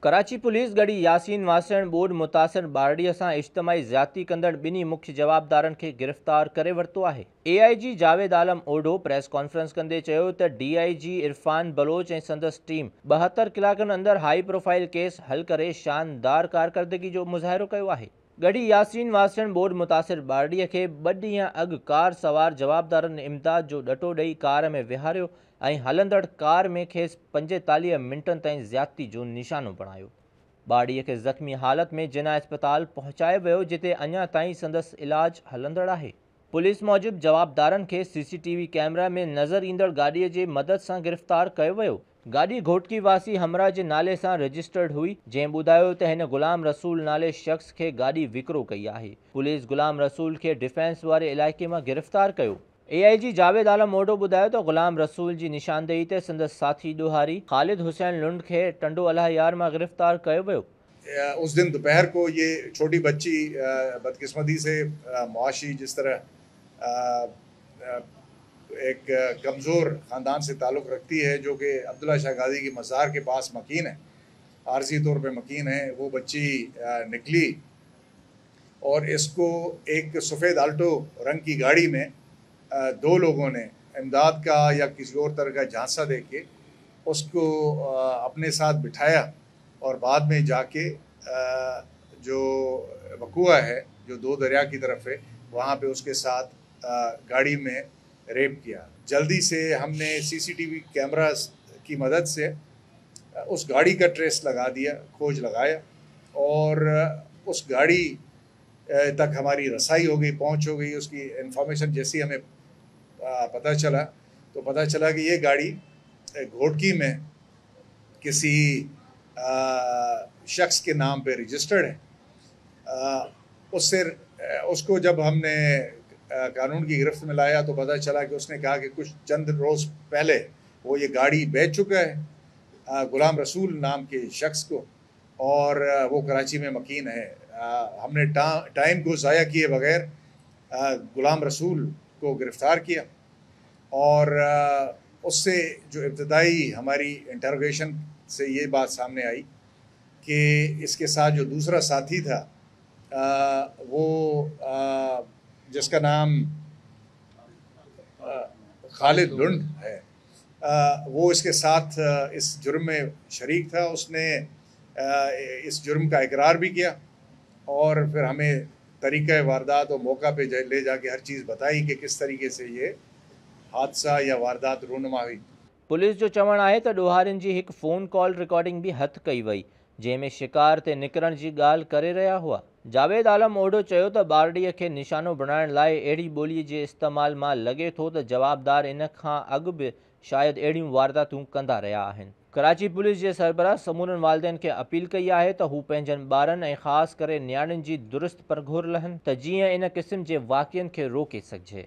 Karachi police गढ़ी यासीन वासण board मुतासिर बारड़ीअ सां इज्तमाही ज़्यादती कंदड़ ॿिन्ही मुख्य जवाबदारनि खे गिरफ़्तार करे वरितो आहे। AIG Javed Alam ओढो press conference कंदे चयो त DIG इरफान बलोच ऐं संदसि टीम 72 कलाकनि अंदरि हाई प्रोफाइल केस हल करे शानदार कारकर्दगी जो मुज़ाहिरो कयो आहे। गढ़ी यासीन वासण बोर्ड मुतासिर बारड़ीअ खे 2 ॾींहं अॻु कार सवार जवाबदारनि इमदाद जो ॾटो ॾेई कार में विहारियो ऐं हलंदड़ कार में खेसि 45 मिंटनि ताईं ज़्यादती जो निशानो बणायो। बारड़ीअ खे ज़ख़्मी हालत में जिना अस्पताल पहुचायो वियो, जिते अञा ताईं संदसि इलाज हलंदड़ आहे। पुलिस मूजिबि जवाबदारनि खे CCTV कैमरा में नज़र ईंदड़ गाॾीअ जे मदद सां गिरफ़्तार कयो वियो। गाॾी घोटकी वासी हमरा जे नाले सां रजिस्टर्ड हुई, जंहिं ॿुधायो त हिन गुलाम रसूल नाले शख़्स खे गाॾी विकिरो कई आहे। पुलिस गुलाम रसूल खे डिफेंस वारे इलाइक़े मां गिरफ़्तार कयो। AIG जावेद आलम ओढो ॿुधायो त गुलाम रसूल जी निशानदेही ते संदसि साथी ॾोहारी ख़ालिद हुसैन लुंड खे टंडो अलाहयार मां गिरफ़्तार कयो वियो। उस दिन दोपहर को ये छोटी बच्ची बदकिस्मती से मुआशी जिस तरह एक कमज़ोर ख़ानदान से ताल्लुक़ रखती है, जो कि अब्दुल्ला शाह गाजी की मज़ार के पास मकीन है, आरजी तौर पे मकीन है, वो बच्ची निकली और इसको एक सफ़ेद आल्टो रंग की गाड़ी में 2 लोगों ने इमदाद का या किसी और तरह का झांसा दे के उसको अपने साथ बिठाया और बाद में जाके जो वक़ुआ है जो 2 दरिया की तरफ है, वहाँ पे उसके साथ गाड़ी में रेप किया। जल्दी से हमने CCTV कैमरास की मदद से उस गाड़ी का ट्रेस लगा दिया, खोज लगाया और उस गाड़ी तक हमारी रसाई हो गई, पहुँच हो गई। उसकी इंफॉर्मेशन जैसी हमें पता चला कि ये गाड़ी घोटकी में किसी शख्स के नाम पे रजिस्टर्ड है। उसको जब हमने कानून की गिरफ्त में लाया तो पता चला कि उसने कहा कि कुछ चंद रोज़ पहले वो ये गाड़ी बेच चुका है गुलाम रसूल नाम के शख्स को, और वो कराची में मकीन है। हमने टाइम को ज़ाया किए बगैर गुलाम रसूल को गिरफ़्तार किया और उससे जो इब्तदाई हमारी इंटरोगेशन से ये बात सामने आई कि इसके साथ जो दूसरा साथी था वो जिसका नाम ख़ालिद लुंड है, वो इसके साथ इस जुर्म में शरीक था। उसने इस जुर्म का इकरार भी किया और फिर हमें तरीक़ा वारदात और मौका पे ले जाके हर चीज़ बताई कि किस तरीके से ये हादसा या वारदात रूनुमा हुई। पुलिस जो चवण आहे त ॾोहारियुनि जी हिकु फ़ोन कॉल रिकॉर्डिंग बि हथ कई वई, जंहिंमें शिकार ते निकिरण जी ॻाल्हि करे रहिया हुआ। जावेद आलम ओढो चयो त बारड़ीअ खे निशानो बणाइण लाइ अहिड़ी ॿोलीअ जे इस्तेमाल मां लॻे थो त जवाबदार इन खां अॻु बि शायदि अहिड़ियूं वारदातूं कंदा रहिया आहिनि। कराची पुलिस जे सरबराह समूरनि वालिदैन खे अपील कई आहे त हू पंहिंजनि ॿारनि ऐं ख़ासि करे नियाणियुनि जी दुरुस्त परघोर लहनि त जीअं इन क़िस्म जे वाक़िअनि खे रोके सघिजे।